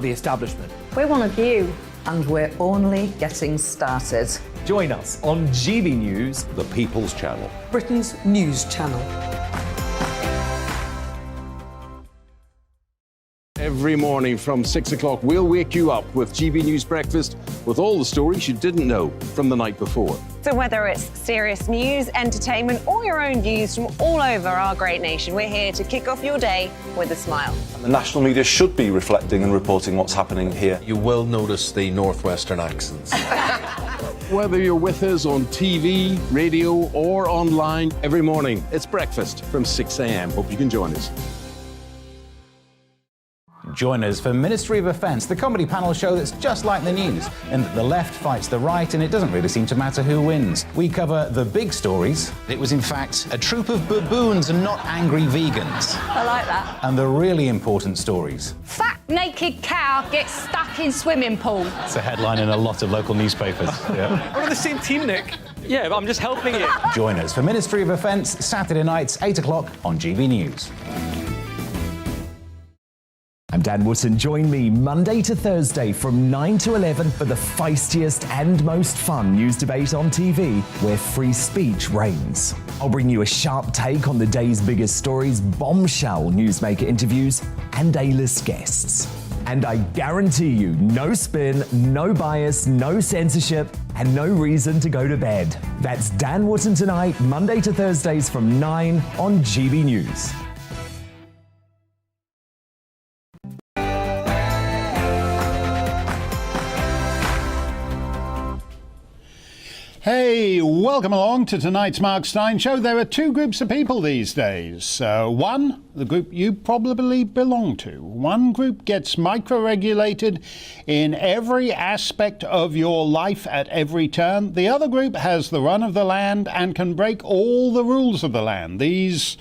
the establishment. We're one of you. And we're only getting started. Join us on GB News, the People's Channel, Britain's news channel. Every morning from 6 o'clock, we'll wake you up with GB News Breakfast with all the stories you didn't know from the night before. So whether it's serious news, entertainment, or your own views from all over our great nation, we're here to kick off your day with a smile. The national media should be reflecting and reporting what's happening here. You will notice the northwestern accents. Whether you're with us on TV, radio, or online, every morning, it's breakfast from 6 a.m. Hope you can join us. Join us for Ministry of Offence, the comedy panel show that's just like the news, and the left fights the right, and it doesn't really seem to matter who wins. We cover the big stories. It was, in fact, a troop of baboons and not angry vegans. I like that. And the really important stories. Fat naked cow gets stuck in swimming pool. It's a headline in a lot of local newspapers. Yeah. We're on the same team, Nick. Yeah, but I'm just helping you. Join us for Ministry of Offence, Saturday nights, 8 o'clock on GB News. I'm Dan Wootton. Join me Monday to Thursday from 9 to 11 for the feistiest and most fun news debate on TV, where free speech reigns. I'll bring you a sharp take on the day's biggest stories, bombshell newsmaker interviews, and A-list guests. And I guarantee you, no spin, no bias, no censorship, and no reason to go to bed. That's Dan Wootton tonight, Monday to Thursdays from 9 on GB News. Hey, welcome along to tonight's Mark Steyn Show. There are two groups of people these days. One, the group you probably belong to. One group gets micro-regulated in every aspect of your life at every turn. The other group has the run of the land and can break all the rules of the land. These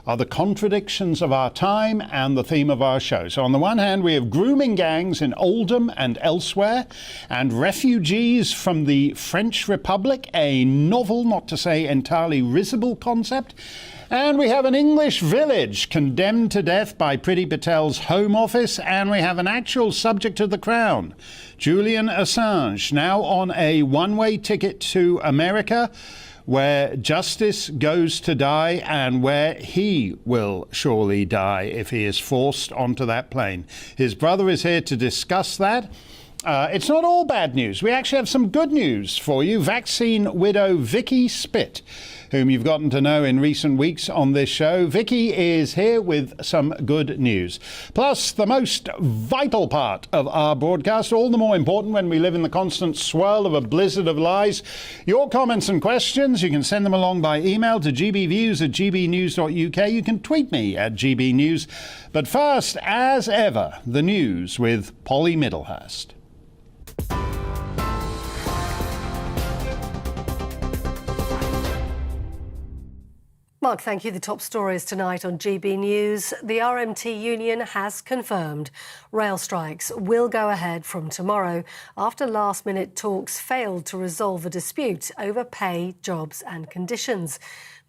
are the contradictions of our time and the theme of our show. So on the one hand, we have grooming gangs in Oldham and elsewhere, and refugees from the French Republic, a novel, not to say entirely risible concept. And we have an English village condemned to death by Priti Patel's Home Office, and we have an actual subject of the Crown, Julian Assange, now on a one-way ticket to America, where justice goes to die and where he will surely die if he is forced onto that plane. His brother is here to discuss that. It's not all bad news. We actually have some good news for you. Vaccine widow Vicky Spitt, whom you've gotten to know in recent weeks on this show. Vicky is here with some good news. Plus, the most vital part of our broadcast, all the more important when we live in the constant swirl of a blizzard of lies. Your comments and questions, you can send them along by email to gbviews@gbnews.uk. You can tweet me at gbnews. But first, as ever, the news with Polly Middlehurst. Mark, thank you. The top stories tonight on GB News. The RMT union has confirmed rail strikes will go ahead from tomorrow after last-minute talks failed to resolve a dispute over pay, jobs and conditions.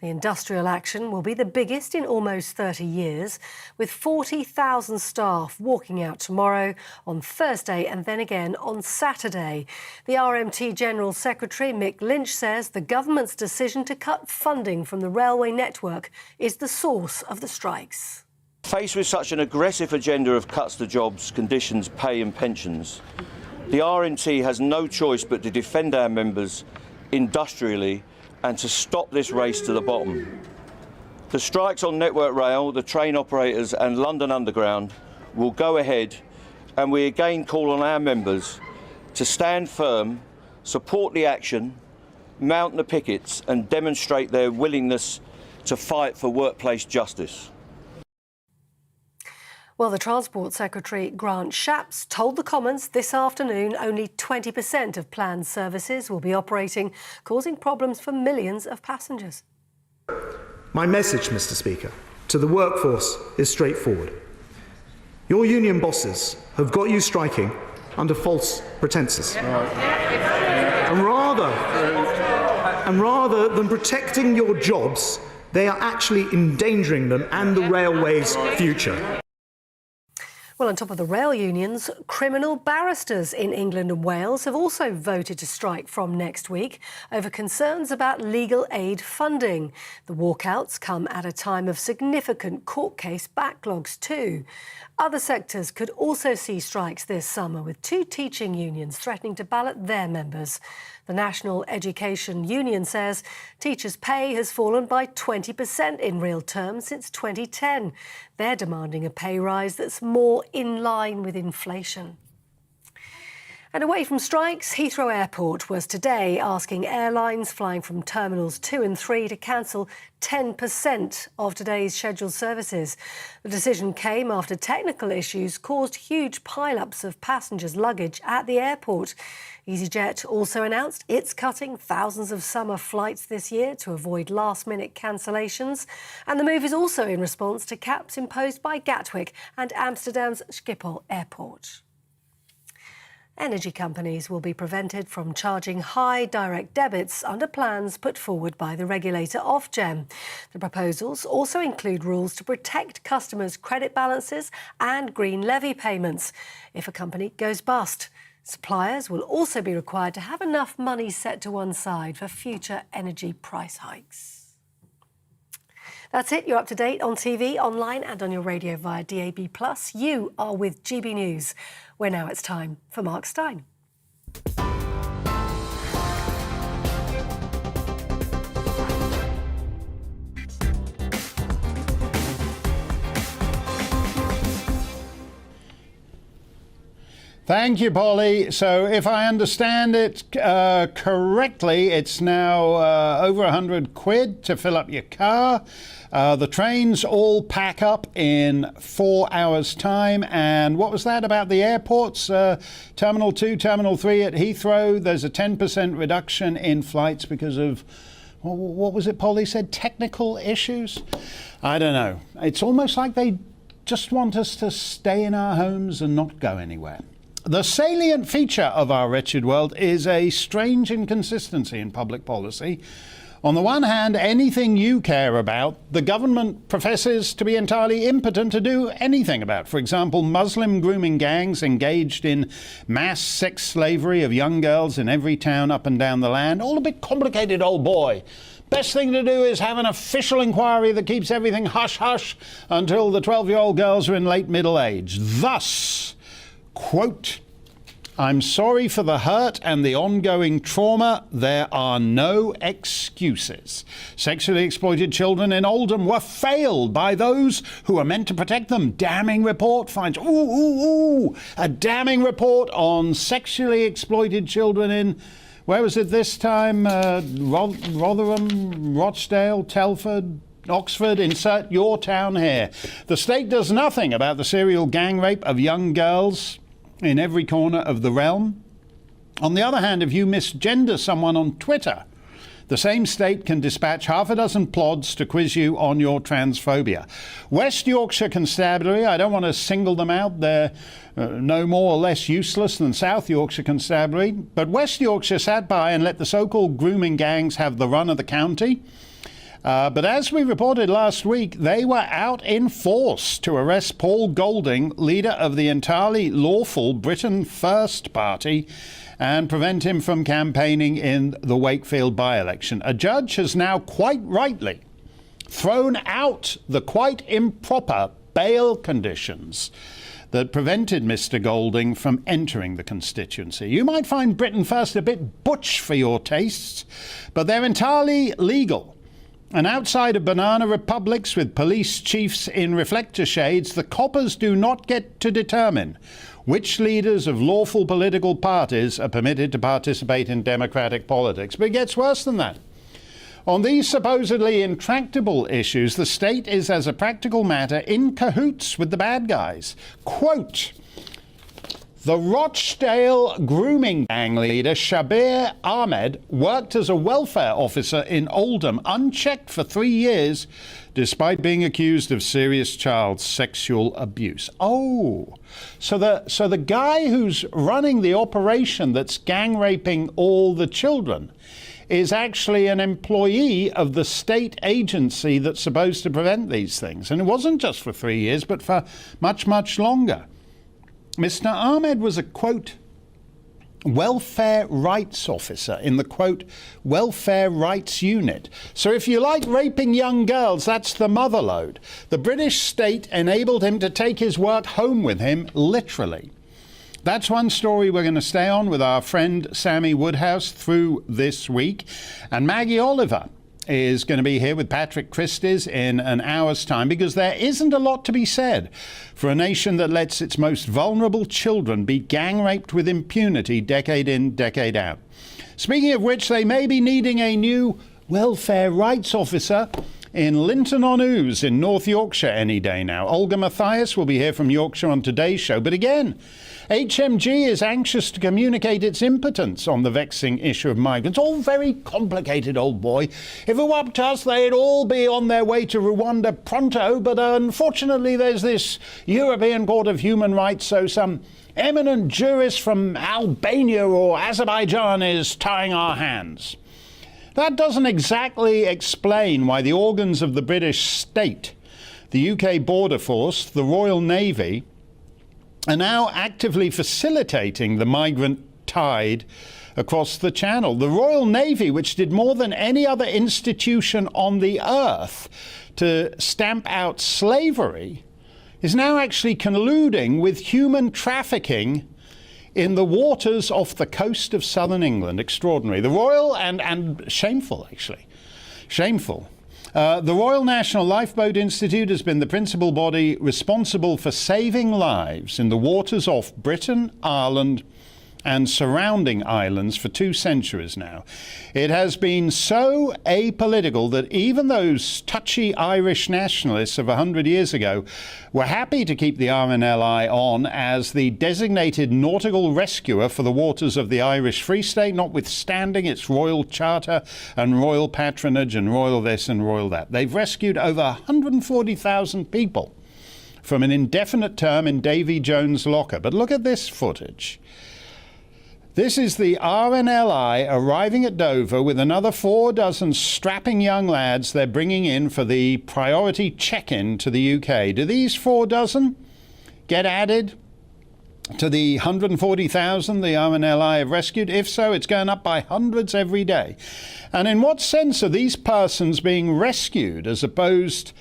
The industrial action will be the biggest in almost 30 years, with 40,000 staff walking out tomorrow, on Thursday and then again on Saturday. The RMT General Secretary Mick Lynch says the government's decision to cut funding from the railway network is the source of the strikes. Faced with such an aggressive agenda of cuts to jobs, conditions, pay and pensions, the RMT has no choice but to defend our members industrially and to stop this race to the bottom. The strikes on Network Rail, the train operators and London Underground will go ahead, and we again call on our members to stand firm, support the action, mount the pickets and demonstrate their willingness to fight for workplace justice. Well, the Transport Secretary, Grant Shapps, told the Commons this afternoon only 20% of planned services will be operating, causing problems for millions of passengers. My message, Mr. Speaker, to the workforce is straightforward. Your union bosses have got you striking under false pretences. And rather than protecting your jobs, they are actually endangering them and the railway's future. Well, on top of the rail unions, criminal barristers in England and Wales have also voted to strike from next week over concerns about legal aid funding. The walkouts come at a time of significant court case backlogs too. Other sectors could also see strikes this summer, with 2 teaching unions threatening to ballot their members. The National Education Union says teachers' pay has fallen by 20% in real terms since 2010. They're demanding a pay rise that's more in line with inflation. And away from strikes, Heathrow Airport was today asking airlines flying from Terminals 2 and 3 to cancel 10% of today's scheduled services. The decision came after technical issues caused huge pile-ups of passengers' luggage at the airport. EasyJet also announced it's cutting thousands of summer flights this year to avoid last-minute cancellations. And the move is also in response to caps imposed by Gatwick and Amsterdam's Schiphol Airport. Energy companies will be prevented from charging high direct debits under plans put forward by the regulator Ofgem. The proposals also include rules to protect customers' credit balances and green levy payments if a company goes bust. Suppliers will also be required to have enough money set to one side for future energy price hikes. That's it. You're up to date on TV, online and on your radio via DAB+. You are with GB News, where now it's time for Mark Steyn. Thank you, Polly. So if I understand it correctly, it's now over £100 to fill up your car. The trains all pack up in 4 hours' time. And what was that about the airports? Terminal 2, Terminal 3 at Heathrow, there's a 10% reduction in flights because of, what was it Polly said, technical issues? I don't know. It's almost like they just want us to stay in our homes and not go anywhere. The salient feature of our wretched world is a strange inconsistency in public policy. On the one hand, anything you care about, the government professes to be entirely impotent to do anything about. For example, Muslim grooming gangs engaged in mass sex slavery of young girls in every town up and down the land. All a bit complicated, old boy. Best thing to do is have an official inquiry that keeps everything hush-hush until the 12-year-old girls are in late middle age. Thus, quote, I'm sorry for the hurt and the ongoing trauma. There are no excuses. Sexually exploited children in Oldham were failed by those who were meant to protect them. Damning report finds, a damning report on sexually exploited children in, where was it this time? Rotherham, Rochdale, Telford, Oxford, insert your town here. The state does nothing about the serial gang rape of young girls in every corner of the realm. On the other hand, if you misgender someone on Twitter, the same state can dispatch half a dozen plods to quiz you on your transphobia. West Yorkshire Constabulary, I don't want to single them out, they're no more or less useless than South Yorkshire Constabulary, but West Yorkshire sat by and let the so-called grooming gangs have the run of the county. But as we reported last week, they were out in force to arrest Paul Golding, leader of the entirely lawful Britain First party, and prevent him from campaigning in the Wakefield by-election. A judge has now quite rightly thrown out the quite improper bail conditions that prevented Mr. Golding from entering the constituency. You might find Britain First a bit butch for your tastes, but they're entirely legal. And outside of banana republics with police chiefs in reflector shades, the coppers do not get to determine which leaders of lawful political parties are permitted to participate in democratic politics. But it gets worse than that. On these supposedly intractable issues, the state is, as a practical matter, in cahoots with the bad guys. Quote, the Rochdale grooming gang leader Shabir Ahmed worked as a welfare officer in Oldham unchecked for 3 years, despite being accused of serious child sexual abuse. Oh, so the guy who's running the operation that's gang raping all the children is actually an employee of the state agency that's supposed to prevent these things. And it wasn't just for 3 years, but for much, much longer. Mr. Ahmed was a, quote, welfare rights officer in the, quote, welfare rights unit. So if you like raping young girls, that's the motherlode. The British state enabled him to take his work home with him, literally. That's one story we're going to stay on with our friend Sammy Woodhouse through this week. And Maggie Oliver is going to be here with Patrick Christys in an hour's time, because there isn't a lot to be said for a nation that lets its most vulnerable children be gang raped with impunity decade in, decade out. Speaking of which, they may be needing a new welfare rights officer in Linton-on-Ouse in North Yorkshire any day now. Olga Mathias will be here from Yorkshire on today's show. But again, HMG is anxious to communicate its impotence on the vexing issue of migrants. All very complicated, old boy. If it were up to us, they'd all be on their way to Rwanda pronto. But unfortunately, there's this European Court of Human Rights, so some eminent jurist from Albania or Azerbaijan is tying our hands. That doesn't exactly explain why the organs of the British state, the UK Border Force, the Royal Navy, are now actively facilitating the migrant tide across the Channel. The Royal Navy, which did more than any other institution on the earth to stamp out slavery, is now actually colluding with human trafficking in the waters off the coast of southern England. Extraordinary. The Royal, and shameful, actually. Shameful. The Royal National Lifeboat Institute has been the principal body responsible for saving lives in the waters off Britain, Ireland, and surrounding islands for 2 centuries now. It has been so apolitical that even those touchy Irish nationalists of 100 years ago were happy to keep the RNLI on as the designated nautical rescuer for the waters of the Irish Free State, notwithstanding its royal charter and royal patronage and royal this and royal that. They've rescued over 140,000 people from an indefinite term in Davy Jones' locker. But look at this footage. This is the RNLI arriving at Dover with another 4 dozen strapping young lads they're bringing in for the priority check-in to the UK. Do these 4 dozen get added to the 140,000 the RNLI have rescued? If so, it's going up by hundreds every day. And in what sense are these persons being rescued as opposed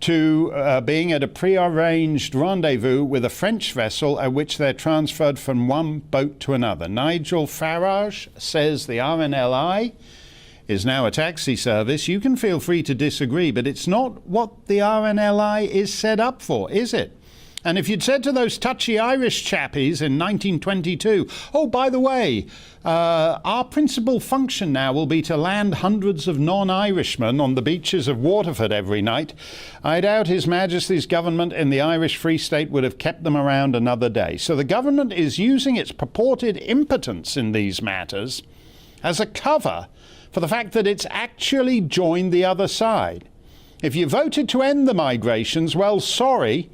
to being at a pre-arranged rendezvous with a French vessel at which they're transferred from one boat to another? Nigel Farage says the RNLI is now a taxi service. You can feel free to disagree, but it's not what the RNLI is set up for, is it? And if you'd said to those touchy Irish chappies in 1922, oh, by the way, our principal function now will be to land hundreds of non-Irishmen on the beaches of Waterford every night, I doubt His Majesty's government in the Irish Free State would have kept them around another day. So the government is using its purported impotence in these matters as a cover for the fact that it's actually joined the other side. If you voted to end the migrations, well, sorry.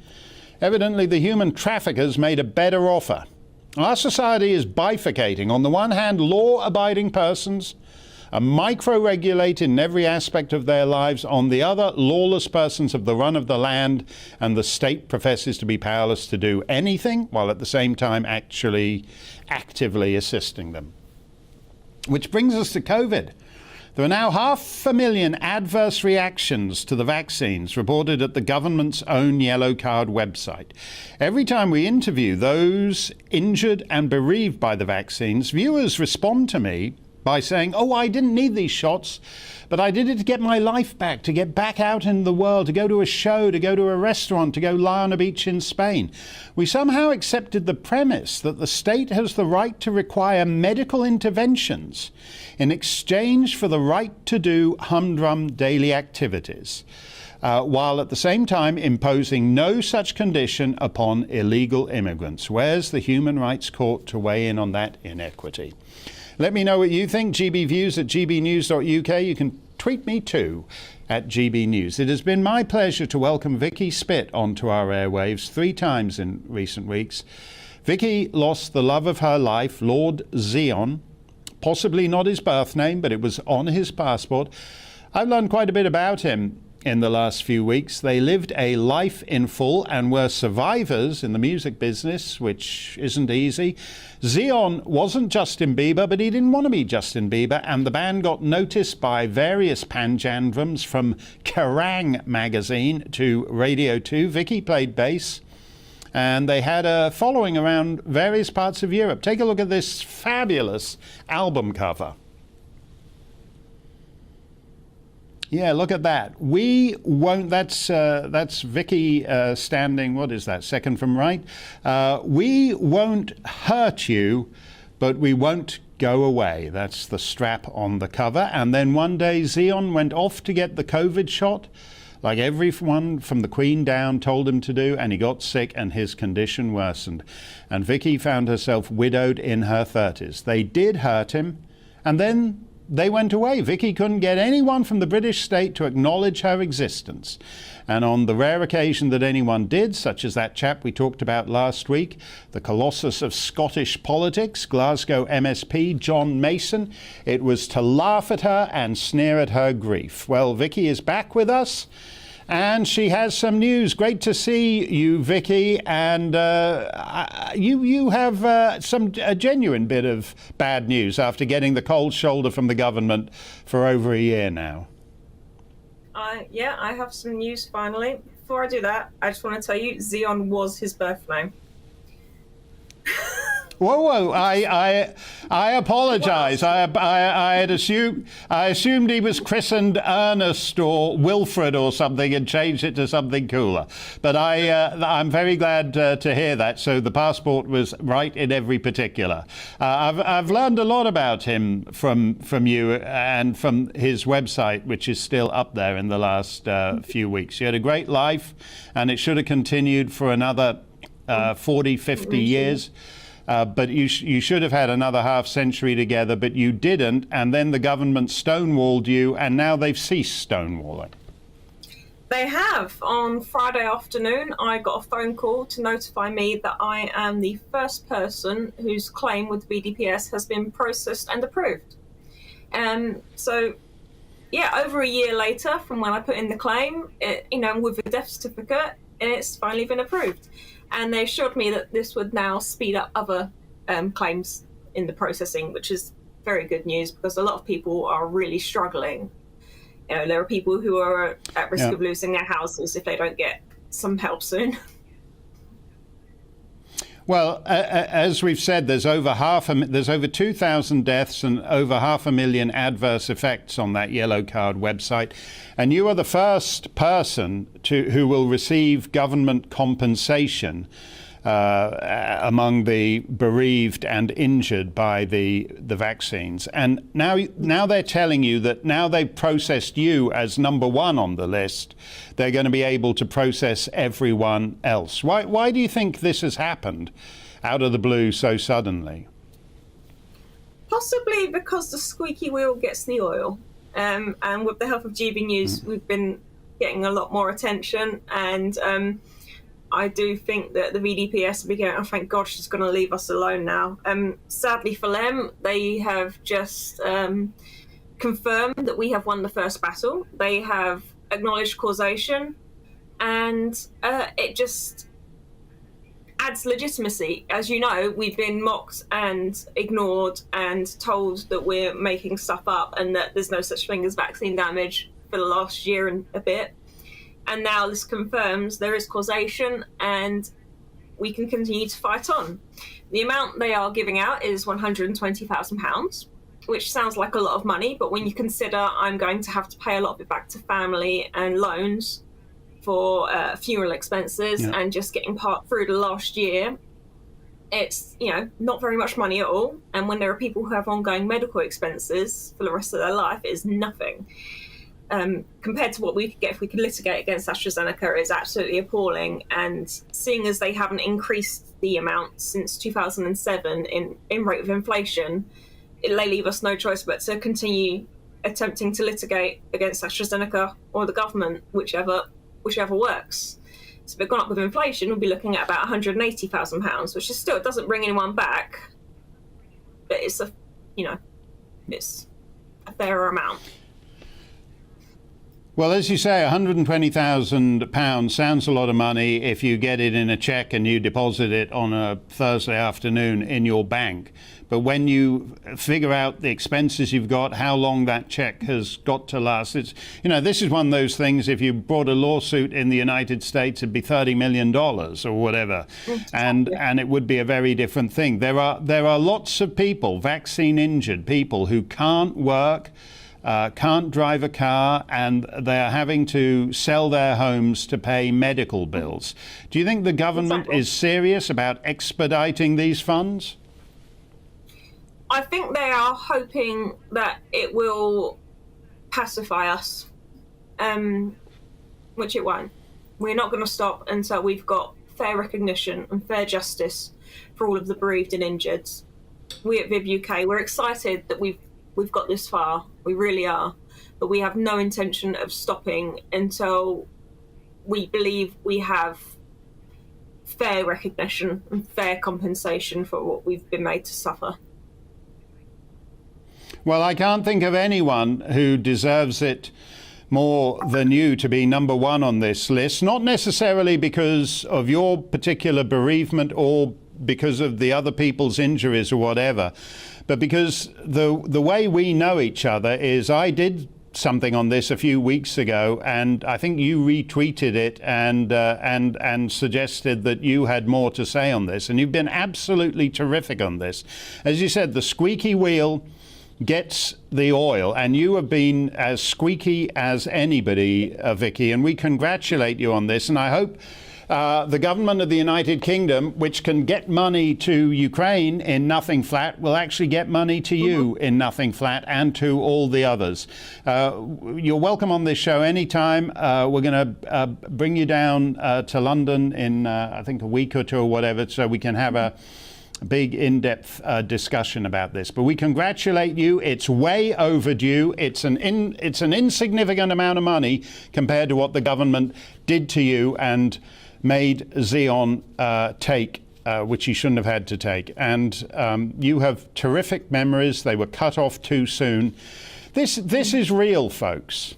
Evidently, the human traffickers made a better offer. Our society is bifurcating. On the one hand, law-abiding persons are micro-regulated in every aspect of their lives. On the other, lawless persons have the run of the land, and the state professes to be powerless to do anything, while at the same time actually actively assisting them. Which brings us to COVID. There are now 500,000 adverse reactions to the vaccines reported at the government's own Yellow Card website. Every time we interview those injured and bereaved by the vaccines, viewers respond to me by saying, oh, I didn't need these shots, but I did it to get my life back, to get back out in the world, to go to a show, to go to a restaurant, to go lie on a beach in Spain. We somehow accepted the premise that the state has the right to require medical interventions in exchange for the right to do humdrum daily activities, while at the same time imposing no such condition upon illegal immigrants. Where's the Human Rights Court to weigh in on that inequity? Let me know what you think. GBViews at gbnews.uk. You can tweet me too at GBNews. It has been my pleasure to welcome Vicky Spit onto our airwaves 3 times in recent weeks. Vicky lost the love of her life, Lord Zion, possibly not his birth name, but it was on his passport. I've learned quite a bit about him in the last few weeks. They lived a life in full and were survivors in the music business, which isn't easy. Zion wasn't Justin Bieber, but he didn't want to be Justin Bieber, and the band got noticed by various panjandrums, from Kerrang! Magazine to Radio 2. Vicky played bass, and they had a following around various parts of Europe. Take a look at this fabulous album cover. Yeah, look at that. We won't. That's Vicky standing. What is that? Second from right. We won't hurt you, but we won't go away. That's the strap on the cover. And then one day Zion went off to get the COVID shot, like everyone from the Queen down told him to do, and he got sick and his condition worsened. And Vicky found herself widowed in her 30s. They did hurt him, and then they went away. Vicky couldn't get anyone from the British state to acknowledge her existence. And on the rare occasion that anyone did, such as that chap we talked about last week, the colossus of Scottish politics, Glasgow MSP John Mason, it was to laugh at her and sneer at her grief. Well, Vicky is back with us, and she has some news. Great to see you, Vicky. And you have a genuine bit of bad news after getting the cold shoulder from the government for over a year now. Yeah, I have some news finally. Before I do that, I just want to tell you, Zion was his birth name. Whoa! I apologise. I assumed he was christened Ernest or Wilfred or something and changed it to something cooler. But I'm very glad to hear that. So the passport was right in every particular. I've learned a lot about him from you and from his website, which is still up there in the last few weeks. You had a great life, and it should have continued for another 40, 50 years. But you should have had another half century together, but you didn't, and then the government stonewalled you, and now they've ceased stonewalling. They have. On Friday afternoon, I got a phone call to notify me that I am the first person whose claim with BDPS has been processed and approved. So, yeah, over a year later from when I put in the claim, with a death certificate, it's finally been approved. And they assured me that this would now speed up other claims in the processing, which is very good news because a lot of people are really struggling. There are people who are at risk of losing their houses if they don't get some help soon. Well, as we've said, there's over 2,000 deaths and over 500,000 adverse effects on that yellow card website. And you are the first person who will receive government compensation among the bereaved and injured by the vaccines. And now they're telling you that now they've processed you as number one on the list, they're going to be able to process everyone else. Why do you think this has happened out of the blue so suddenly? Possibly because the squeaky wheel gets the oil. And with the help of GBNews, we've been getting a lot more attention. And I do think that the VDPS will be going, oh, thank God she's going to leave us alone now. Sadly for them, they have just confirmed that we have won the first battle. They have acknowledged causation, and it just adds legitimacy. As you know, we've been mocked and ignored and told that we're making stuff up and that there's no such thing as vaccine damage for the last year and a bit. And now this confirms there is causation and we can continue to fight on. The amount they are giving out is £120,000, which sounds like a lot of money, but when you consider I'm going to have to pay a lot of it back to family and loans for funeral expenses and just getting part through the last year, it's, not very much money at all. And when there are people who have ongoing medical expenses for the rest of their life, it is nothing. Compared to what we could get if we could litigate against AstraZeneca, is absolutely appalling. And seeing as they haven't increased the amount since 2007 in rate of inflation, it may leave us no choice but to continue attempting to litigate against AstraZeneca or the government, whichever works. So if it gone up with inflation, we'll be looking at about £180,000, which is still, it doesn't bring anyone back, but it's it's a fairer amount. Well, as you say, £120,000 sounds a lot of money if you get it in a cheque and you deposit it on a Thursday afternoon in your bank. But when you figure out the expenses you've got, how long that cheque has got to last, it's, this is one of those things, if you brought a lawsuit in the United States, it'd be $30 million or whatever. And it would be a very different thing. There are lots of people, vaccine injured people, who can't work, can't drive a car, and they're having to sell their homes to pay medical bills. Do you think the government is serious about expediting these funds? I think they are hoping that it will pacify us, which it won't. We're not going to stop until we've got fair recognition and fair justice for all of the bereaved and injured. We at Viv UK, we're excited that we've got this far. We really are. But we have no intention of stopping until we believe we have fair recognition and fair compensation for what we've been made to suffer. Well, I can't think of anyone who deserves it more than you to be number one on this list, not necessarily because of your particular bereavement or because of the other people's injuries or whatever, but because the way we know each other is I did something on this a few weeks ago, and I think you retweeted it and suggested that you had more to say on this, and you've been absolutely terrific on this. As you said, the squeaky wheel gets the oil, and you have been as squeaky as anybody, Vicky, and we congratulate you on this. And I hope the government of the United Kingdom, which can get money to Ukraine in nothing flat, will actually get money to you in nothing flat and to all the others. You're welcome on this show anytime. We're going to bring you down to London in, I think, a week or two or whatever, so we can have a big in-depth discussion about this. But we congratulate you. It's way overdue. It's an insignificant amount of money compared to what the government did to you and made Xeon take, which he shouldn't have had to take. And you have terrific memories. They were cut off too soon. This is real, folks.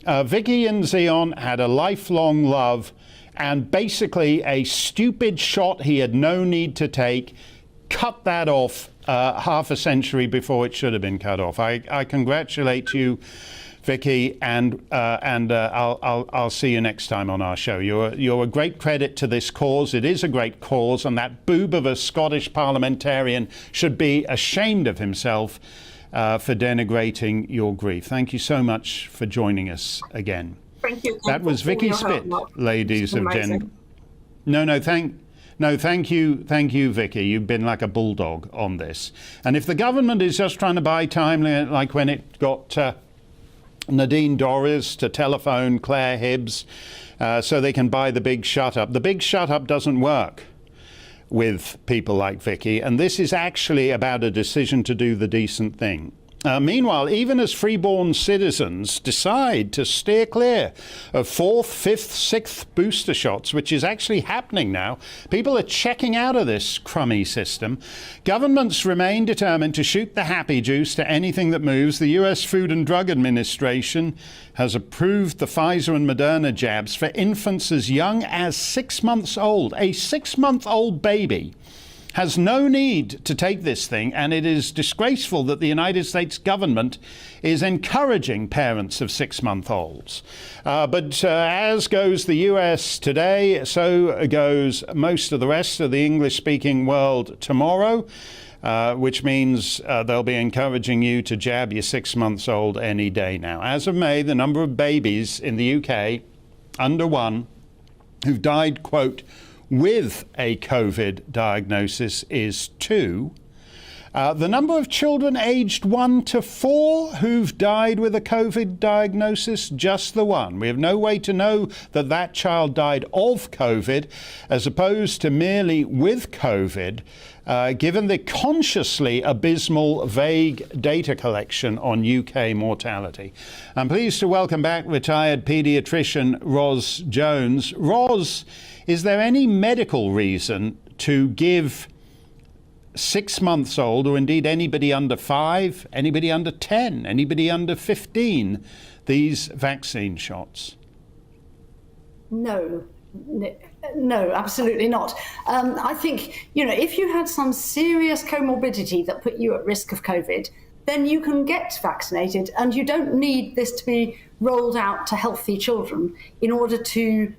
Vicky and Xeon had a lifelong love, and basically a stupid shot he had no need to take cut that off half a century before it should have been cut off. I congratulate you, Vicky, and I'll see you next time on our show. You're a great credit to this cause. It is a great cause, and that boob of a Scottish parliamentarian should be ashamed of himself for denigrating your grief. Thank you so much for joining us again. Thank you. That was Vicky Spit, ladies of Gen. Thank you, Vicky. You've been like a bulldog on this. And if the government is just trying to buy time, like when it got Nadine Dorries to telephone Claire Hibbs so they can buy the big shut-up, the big shut-up doesn't work with people like Vicky. And this is actually about a decision to do the decent thing. Meanwhile, even as freeborn citizens decide to steer clear of 4th, 5th, 6th booster shots, which is actually happening now, people are checking out of this crummy system. Governments remain determined to shoot the happy juice to anything that moves. The US Food and Drug Administration has approved the Pfizer and Moderna jabs for infants as young as 6 months old. A 6-month-old baby has no need to take this thing, and it is disgraceful that the United States government is encouraging parents of 6-month-olds. But as goes the US today, so goes most of the rest of the English-speaking world tomorrow, which means they'll be encouraging you to jab your 6-month-old any day now. As of May, the number of babies in the UK under 1 who've died, quote, with a COVID diagnosis is 2. The number of children aged 1 to 4 who've died with a COVID diagnosis, just the 1. We have no way to know that that child died of COVID as opposed to merely with COVID, given the consciously abysmal, vague data collection on UK mortality. I'm pleased to welcome back retired paediatrician Ros Jones. Ros, is there any medical reason to give 6 months old, or indeed anybody under 5, anybody under 10, anybody under 15, these vaccine shots? No, absolutely not. I think, if you had some serious comorbidity that put you at risk of COVID, then you can get vaccinated, and you don't need this to be rolled out to healthy children in order to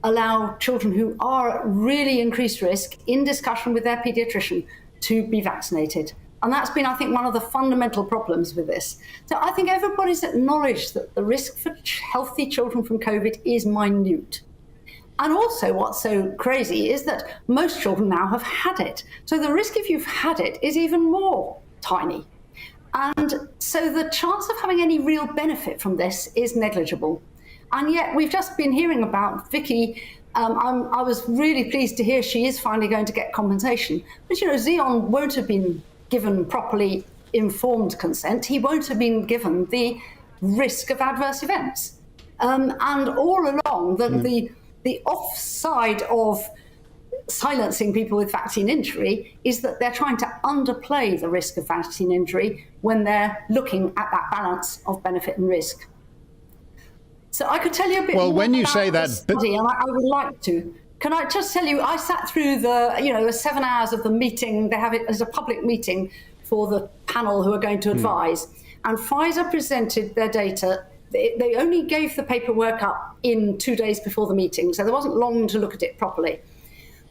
allow children who are at really increased risk, in discussion with their paediatrician, to be vaccinated. And that's been, I think, one of the fundamental problems with this. So I think everybody's acknowledged that the risk for healthy children from COVID is minute. And also what's so crazy is that most children now have had it. So the risk if you've had it is even more tiny. And so the chance of having any real benefit from this is negligible. And yet we've just been hearing about Vicky. I was really pleased to hear she is finally going to get compensation. But, Zion won't have been given properly informed consent. He won't have been given the risk of adverse events. And all along, the offside of silencing people with vaccine injury is that they're trying to underplay the risk of vaccine injury when they're looking at that balance of benefit and risk. So I could tell you a bit more when you about say the that, study, and I would like to. Can I just tell you, I sat through the 7 hours of the meeting. They have it as a public meeting for the panel who are going to advise. And Pfizer presented their data. They only gave the paperwork up in 2 days before the meeting, so there wasn't long to look at it properly.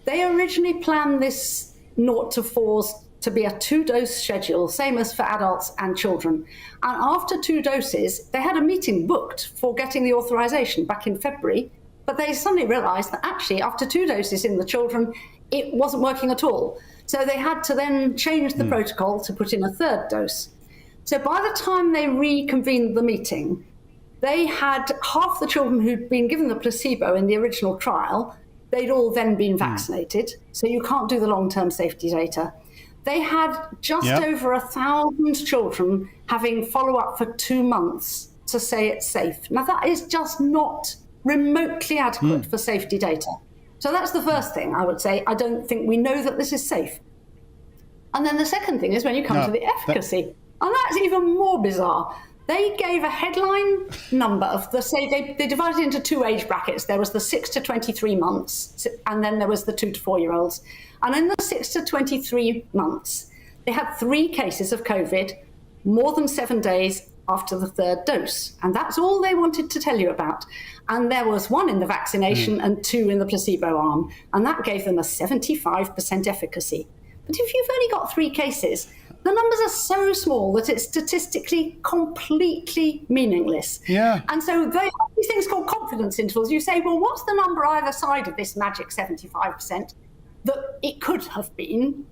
They originally planned this 0 to 4s to be a 2-dose schedule, same as for adults and children. And after 2 doses, they had a meeting booked for getting the authorization back in February, but they suddenly realized that actually after 2 doses in the children, it wasn't working at all. So they had to then change the protocol to put in a 3rd dose. So by the time they reconvened the meeting, they had half the children who'd been given the placebo in the original trial, they'd all then been vaccinated. So you can't do the long-term safety data. They had just over 1,000 children having follow-up for 2 months to say it's safe. Now, that is just not remotely adequate for safety data. So that's the first thing I would say. I don't think we know that this is safe. And then the second thing is when you come to the efficacy. And that's even more bizarre. They gave a headline number of they divided it into 2 age brackets. There was the 6 to 23 months, and then there was the 2 to 4-year-olds. And in the 6 to 23 months, they had 3 cases of COVID more than 7 days after the 3rd dose. And that's all they wanted to tell you about. And there was 1 in the vaccination and 2 in the placebo arm. And that gave them a 75% efficacy. But if you've only got 3 cases, the numbers are so small that it's statistically completely meaningless. Yeah. And so they have these things called confidence intervals. You say, well, what's the number either side of this magic 75%? That it could have been,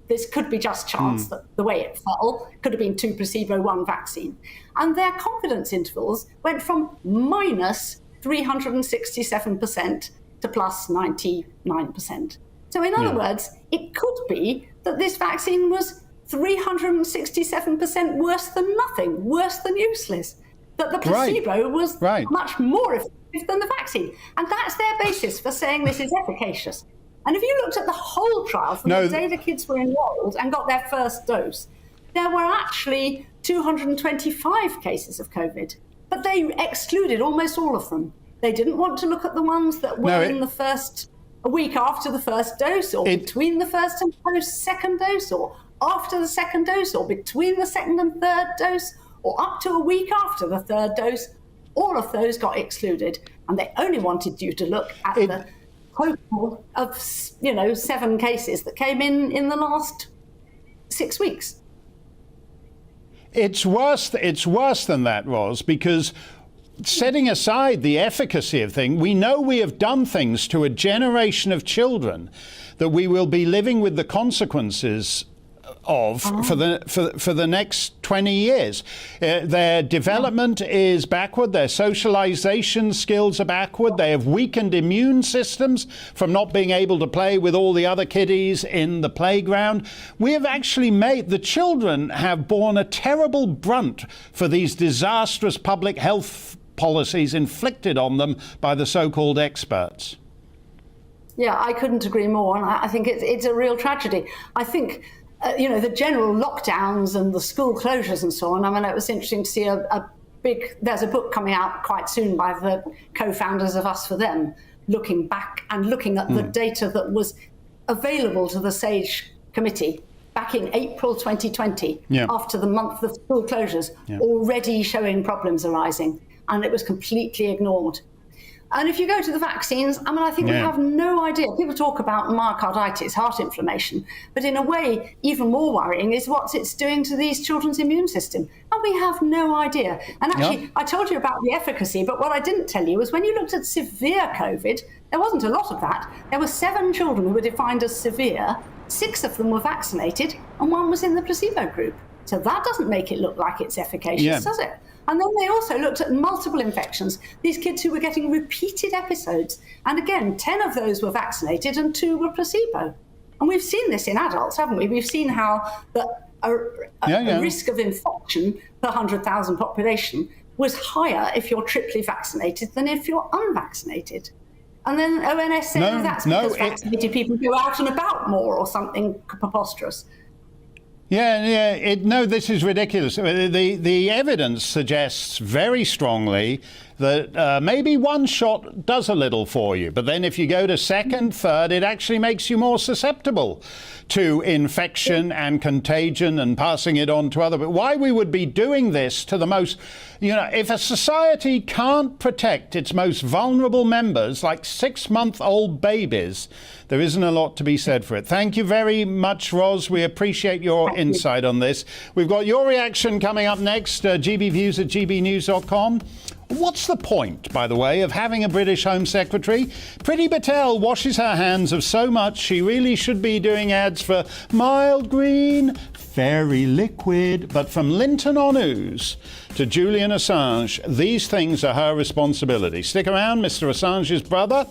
this could be just chance that the way it fell could have been 2 placebo, 1 vaccine. And their confidence intervals went from minus 367% to plus 99%. So in other words, it could be that this vaccine was 367% worse than nothing, worse than useless. That the placebo was much more effective than the vaccine. And that's their basis for saying this is efficacious. And if you looked at the whole trial from the day the kids were enrolled and got their first dose, there were actually 225 cases of COVID. But they excluded almost all of them. They didn't want to look at the ones that were in the first, a week after the first dose, or between the first and second dose, or after the second dose, or between the second and 3rd dose, or up to a week after the 3rd dose. All of those got excluded. And they only wanted you to look at the total of 7 cases that came in the last 6 weeks. It's worse than that, Ros, because setting aside the efficacy of things, we know we have done things to a generation of children that we will be living with the consequences of for the next 20 years. Their development is backward, their socialization skills are backward, they have weakened immune systems from not being able to play with all the other kiddies in the playground. We have actually the children have borne a terrible brunt for these disastrous public health policies inflicted on them by the so-called experts. Yeah, I couldn't agree more. And I think it's a real tragedy. I think the general lockdowns and the school closures and so on. I mean, it was interesting to see there's a book coming out quite soon by the co-founders of Us For Them, looking back and looking at the data that was available to the SAGE committee back in April 2020, after the month of school closures, already showing problems arising, and it was completely ignored. And if you go to the vaccines, I mean, I think we have no idea. People talk about myocarditis, heart inflammation, but in a way, even more worrying is what it's doing to these children's immune system. And we have no idea. And actually, I told you about the efficacy, but what I didn't tell you was when you looked at severe COVID, there wasn't a lot of that. There were 7 children who were defined as severe, 6 of them were vaccinated, and 1 was in the placebo group. So that doesn't make it look like it's efficacious, does it? And then they also looked at multiple infections, these kids who were getting repeated episodes. And again, 10 of those were vaccinated and 2 were placebo. And we've seen this in adults, haven't we? We've seen how a risk of infection per 100,000 population was higher if you're triply vaccinated than if you're unvaccinated. And then ONS said that's because vaccinated people go out and about more or something preposterous. This is ridiculous. The evidence suggests very strongly that maybe one shot does a little for you, but then if you go to second, third, it actually makes you more susceptible to infection and contagion and passing it on to other. But why we would be doing this to the most, if a society can't protect its most vulnerable members, like 6-month-old babies, there isn't a lot to be said for it. Thank you very much, Ros. We appreciate your insight on this. We've got your reaction coming up next, GBViews at gbnews.com. What's the point, by the way, of having a British Home Secretary? Priti Patel washes her hands of so much she really should be doing ads for mild green, fairy liquid. But from Linton on Ooze to Julian Assange, these things are her responsibility. Stick around, Mr. Assange's brother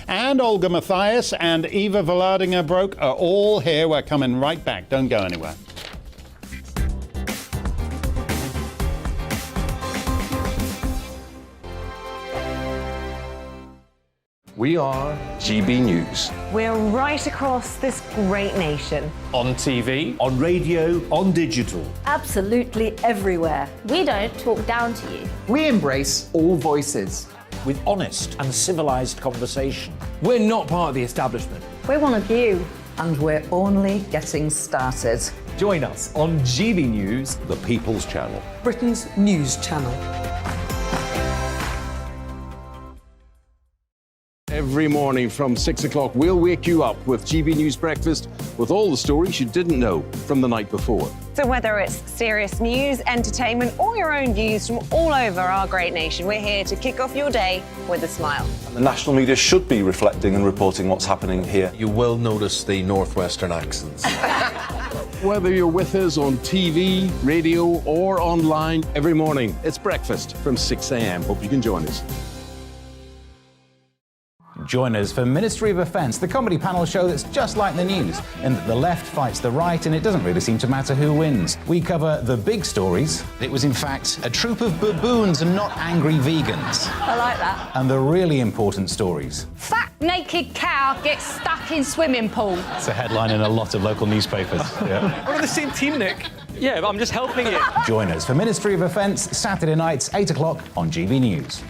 and Olga Mathias and Eva Vlaardinger-Broek are all here. We're coming right back. Don't go anywhere. We are GB News. We're right across this great nation. On TV, on radio, on digital. Absolutely everywhere. We don't talk down to you. We embrace all voices. With honest and civilised conversation. We're not part of the establishment. We're one of you. And we're only getting started. Join us on GB News, the People's Channel. Britain's news channel. Every morning from 6 o'clock, we'll wake you up with GB News Breakfast with all the stories you didn't know from the night before. So whether it's serious news, entertainment, or your own views from all over our great nation, we're here to kick off your day with a smile. And the national media should be reflecting and reporting what's happening here. You will notice the northwestern accents. Whether you're with us on TV, radio, or online, every morning, it's breakfast from 6 a.m. Hope you can join us. Join us for Ministry of Defence, the comedy panel show that's just like the news, in that the left fights the right and it doesn't really seem to matter who wins. We cover the big stories. It was in fact a troop of baboons and not angry vegans. I like that. And the really important stories. Fat naked cow gets stuck in swimming pool. It's a headline in a lot of local newspapers. Yeah. We're on the same team, Nick. Yeah, but I'm just helping you. Join us for Ministry of Defence, Saturday nights, 8 o'clock on GB News.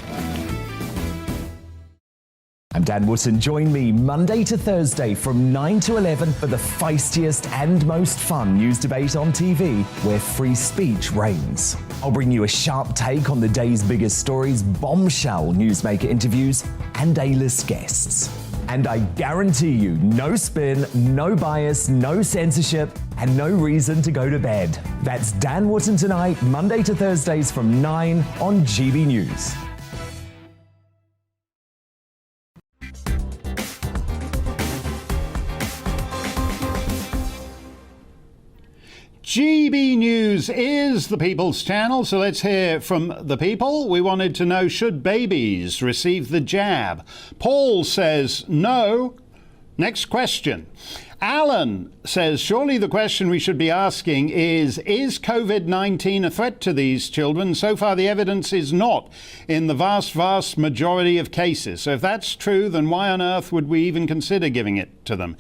I'm Dan Wootton. Join me Monday to Thursday from 9 to 11 for the feistiest and most fun news debate on TV, where free speech reigns. I'll bring you a sharp take on the day's biggest stories, bombshell newsmaker interviews, and A-list guests. And I guarantee you, no spin, no bias, no censorship, and no reason to go to bed. That's Dan Wootton tonight, Monday to Thursdays from 9 on GB News. GB News is the People's Channel, so let's hear from the people. We wanted to know, should babies receive the jab? Paul says no. Next question. Alan says, surely the question we should be asking is COVID-19 a threat to these children? So far the evidence is not in the vast majority of cases. So if that's true, then why on earth would we even consider giving it to them?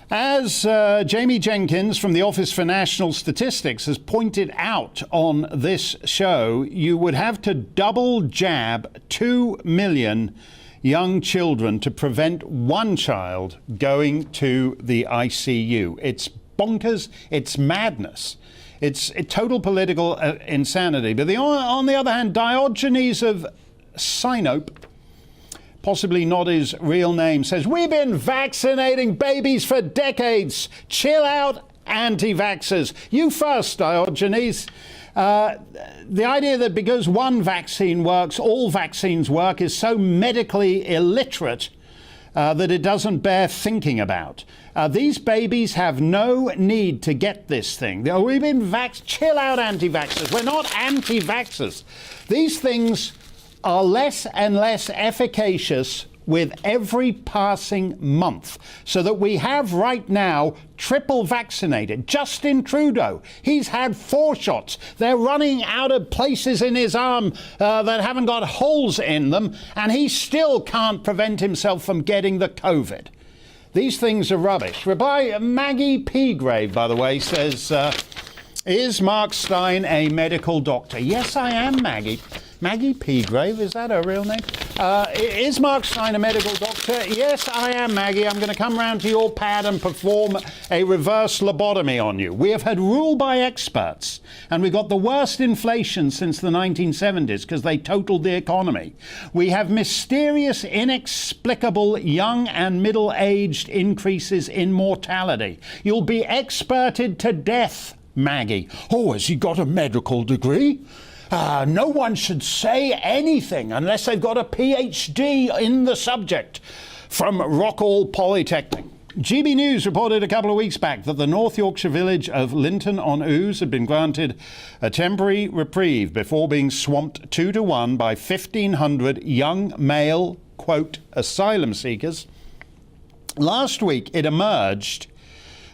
As Jamie Jenkins from the Office for National Statistics has pointed out on this show, you would have to double jab 2 million young children to prevent one child going to the ICU. It's bonkers. It's madness. It's total political insanity. But on the other hand, Diogenes of Sinope, possibly not his real name, says, we've been vaccinating babies for decades. Chill out, anti-vaxxers. You first, Diogenes. The idea that because one vaccine works, all vaccines work is so medically illiterate that it doesn't bear thinking about. These babies have no need to get this thing. We've been chill out, anti-vaxxers. We're not anti-vaxxers. These things are less and less efficacious with every passing month, so that we have right now triple vaccinated. Justin Trudeau, he's had 4 shots. They're running out of places in his arm that haven't got holes in them, and he still can't prevent himself from getting the COVID. These things are rubbish. Reply, Maggie Peagrave, by the way, says, is Mark Steyn a medical doctor? Yes, I am, Maggie. Maggie Peagrave, is that her real name? Is Mark Steyn a medical doctor? Yes, I am, Maggie. I'm going to come round to your pad and perform a reverse lobotomy on you. We have had rule by experts, and we got the worst inflation since the 1970s because they totaled the economy. We have mysterious, inexplicable young and middle-aged increases in mortality. You'll be experted to death, Maggie. Oh, has he got a medical degree? No one should say anything unless they've got a PhD in the subject. From Rockall Polytechnic. GB News reported a couple of weeks back that the North Yorkshire village of Linton-on-Ouse had been granted a temporary reprieve before being swamped 2-to-1 by 1,500 young male, quote, asylum seekers. Last week it emerged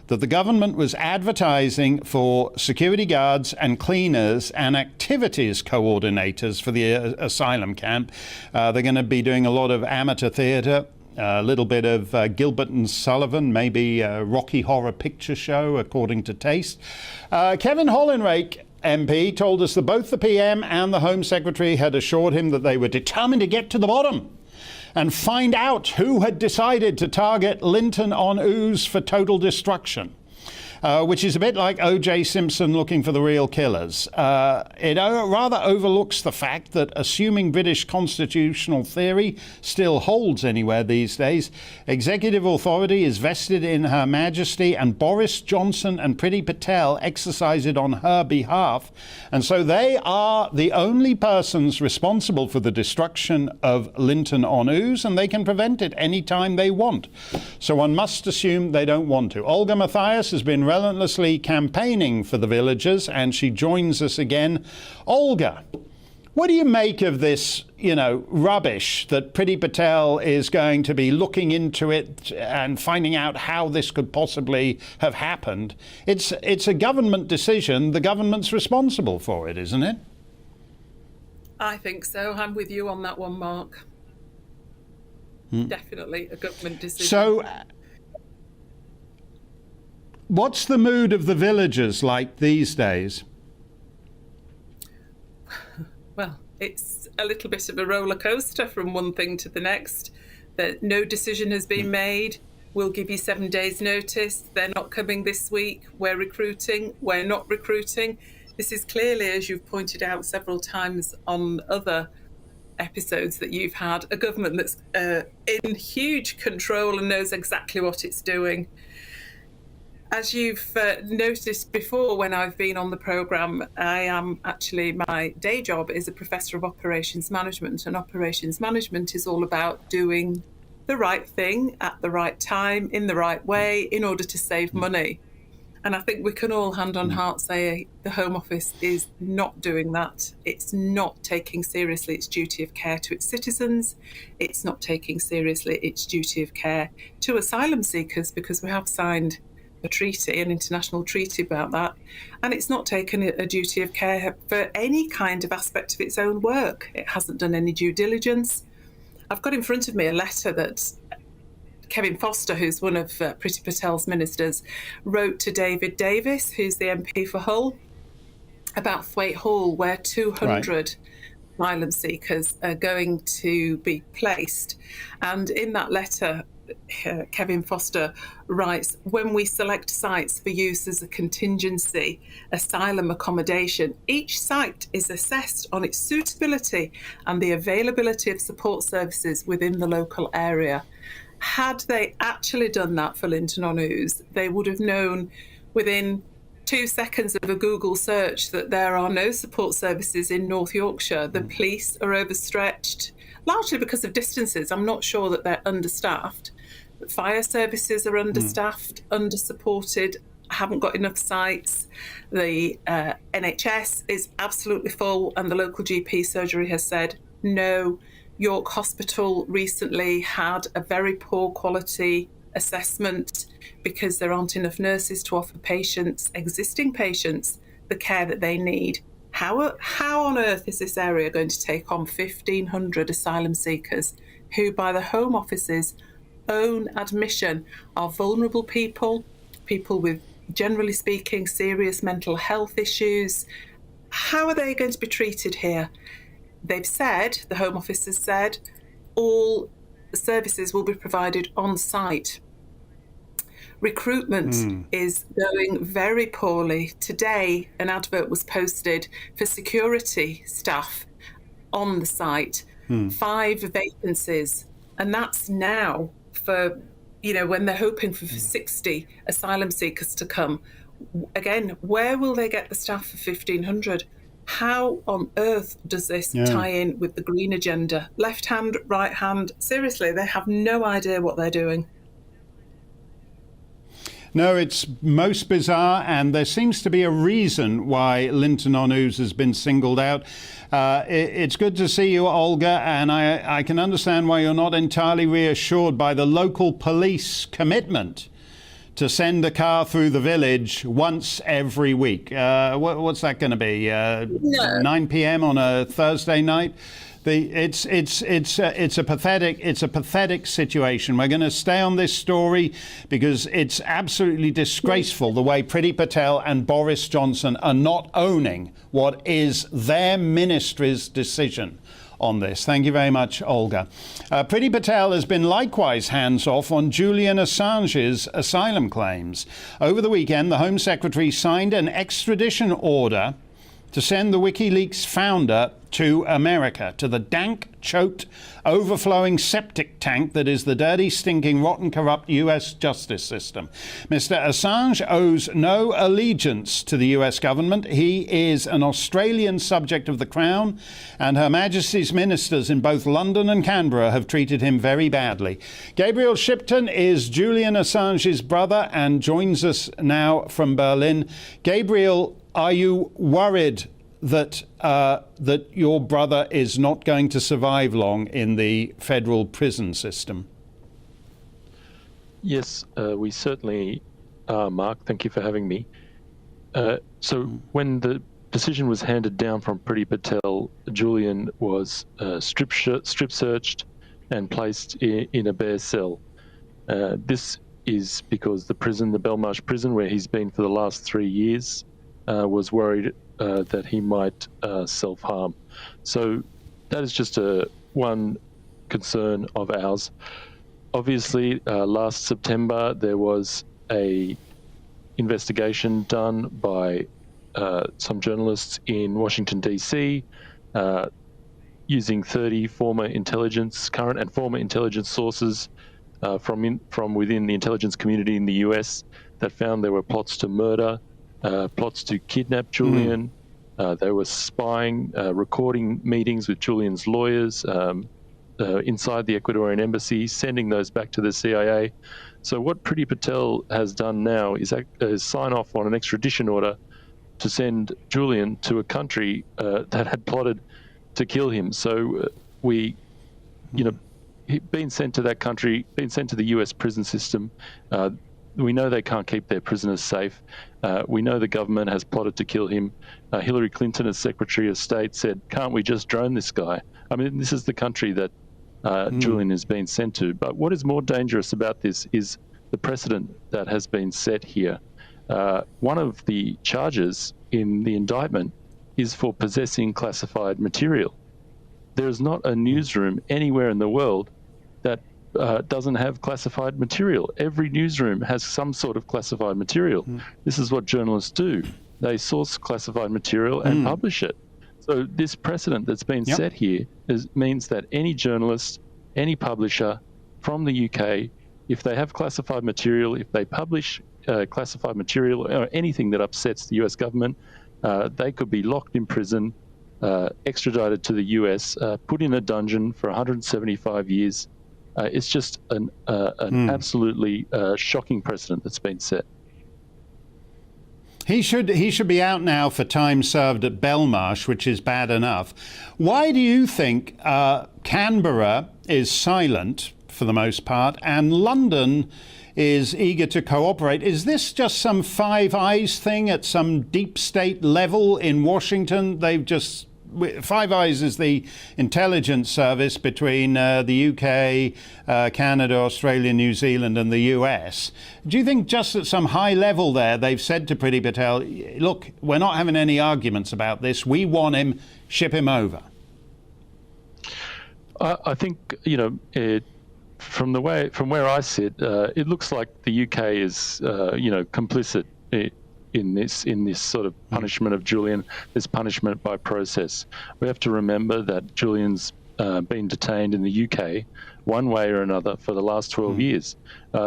that the government was advertising for security guards and cleaners and activities coordinators for the asylum camp. They're going to be doing a lot of amateur theatre, a little bit of Gilbert and Sullivan, maybe a Rocky Horror Picture Show, according to taste. Kevin Hollinrake, MP, told us that both the PM and the Home Secretary had assured him that they were determined to get to the bottom and find out who had decided to target Linton-on-Ouse for total destruction, which is a bit like O.J. Simpson looking for the real killers. It rather overlooks the fact that, assuming British constitutional theory still holds anywhere these days, executive authority is vested in Her Majesty, and Boris Johnson and Priti Patel exercise it on her behalf, and so they are the only persons responsible for the destruction of Linton-on-Ouse, and they can prevent it any time they want. So one must assume they don't want to. Olga Mathias has been relentlessly campaigning for the villagers, and she joins us again. Olga, what do you make of this, rubbish that Priti Patel is going to be looking into it and finding out how this could possibly have happened? It's a government decision. The government's responsible for it, isn't it? I think so. I'm with you on that one, Mark. Definitely a government decision. So, what's the mood of the villagers like these days? Well, it's a little bit of a roller coaster from one thing to the next. That no decision has been made. We'll give you 7 days notice. They're not coming this week. We're recruiting. We're not recruiting. This is clearly, as you've pointed out several times on other episodes that you've had, a government that's in huge control and knows exactly what it's doing. As you've noticed before when I've been on the programme, my day job is a Professor of Operations Management, and Operations Management is all about doing the right thing at the right time, in the right way, in order to save money. And I think we can all hand on heart say the Home Office is not doing that. It's not taking seriously its duty of care to its citizens. It's not taking seriously its duty of care to asylum seekers, because we have signed a treaty, an international treaty about that, and it's not taken a duty of care for any kind of aspect of its own work. It hasn't done any due diligence. I've got in front of me a letter that Kevin Foster, who's one of Priti Patel's ministers, wrote to David Davis, who's the MP for Hull, about Thwaite Hall, where 200 asylum seekers are going to be placed. And in that letter, Kevin Foster writes, when we select sites for use as a contingency asylum accommodation, each site is assessed on its suitability and the availability of support services within the local area. Had they actually done that for Linton-on-Ouse, they would have known within 2 seconds of a Google search that there are no support services in North Yorkshire. The police are overstretched, largely because of distances. I'm not sure that they're understaffed. Fire services are understaffed, undersupported, haven't got enough sites. The NHS is absolutely full, and the local GP surgery has said no. York Hospital recently had a very poor quality assessment because there aren't enough nurses to offer patients, existing patients, the care that they need. How on earth is this area going to take on 1,500 asylum seekers who, by the Home Office's own admission, are vulnerable people, people with, generally speaking, serious mental health issues? How are they going to be treated here? They've said, the Home Office has said, all services will be provided on site. Recruitment is going very poorly. Today, an advert was posted for security staff on the site, 5 vacancies, and that's now for, when they're hoping for 60 asylum seekers to come. Again, where will they get the staff for 1,500? How on earth does this tie in with the green agenda? Left hand, right hand, seriously, they have no idea what they're doing. No, it's most bizarre, and there seems to be a reason why Linton-on-Ouse has been singled out. It's good to see you, Olga, and I can understand why you're not entirely reassured by the local police commitment to send a car through the village once every week. What's that going to be? 9 p.m. on a Thursday night? It's a pathetic situation. We're going to stay on this story because it's absolutely disgraceful the way Priti Patel and Boris Johnson are not owning what is their ministry's decision on this. Thank you very much, Olga. Priti Patel has been likewise hands-off on Julian Assange's asylum claims. Over the weekend, the Home Secretary signed an extradition order to send the WikiLeaks founder to America, to the dank, choked, overflowing septic tank that is the dirty, stinking, rotten, corrupt US justice system. Mr. Assange owes no allegiance to the US government. He is an Australian subject of the Crown, and Her Majesty's ministers in both London and Canberra have treated him very badly. Gabriel Shipton is Julian Assange's brother and joins us now from Berlin. Gabriel, are you worried that your brother is not going to survive long in the federal prison system? Yes, we certainly are, Mark. Thank you for having me. So when the decision was handed down from Priti Patel, Julian was strip searched and placed in a bare cell. This is because the prison, the Belmarsh prison, where he's been for the last 3 years, was worried that he might self-harm. So that is just one concern of ours. Obviously, last September, there was a investigation done by some journalists in Washington, D.C., using 30 current and former intelligence sources from within the intelligence community in the US that found there were plots to murder, plots to kidnap Julian. They were spying, recording meetings with Julian's lawyers inside the Ecuadorian embassy, sending those back to the CIA. So what Priti Patel has done now is sign off on an extradition order to send Julian to a country that had plotted to kill him. So being sent to that country, being sent to the US prison system, we know they can't keep their prisoners safe. We know the government has plotted to kill him. Hillary Clinton, as Secretary of State, said, "Can't we just drone this guy?" I mean, this is the country that Julian is being sent to. But what is more dangerous about this is the precedent that has been set here. One of the charges in the indictment is for possessing classified material. There is not a newsroom anywhere in the world that doesn't have classified material. Every newsroom has some sort of classified material. This is what journalists do. They source classified material and publish it. So this precedent that's been set here means that any journalist, any publisher from the UK, if they have classified material, if they publish classified material or anything that upsets the US government, they could be locked in prison, extradited to the US, put in a dungeon for 175 years. It's just an absolutely shocking precedent that's been set. He should be out now for time served at Belmarsh, which is bad enough. Why do you think Canberra is silent for the most part and London is eager to cooperate? Is this just some Five Eyes thing at some deep state level in Washington? Five Eyes is the intelligence service between the UK, Canada, Australia, New Zealand and the US. Do you think just at some high level there they've said to Priti Patel, look, we're not having any arguments about this, we want him, ship him over? I think, from where I sit, it looks like the UK is, complicit in this sort of punishment of Julian, this punishment by process. We have to remember that Julian's been detained in the UK one way or another for the last 12 years.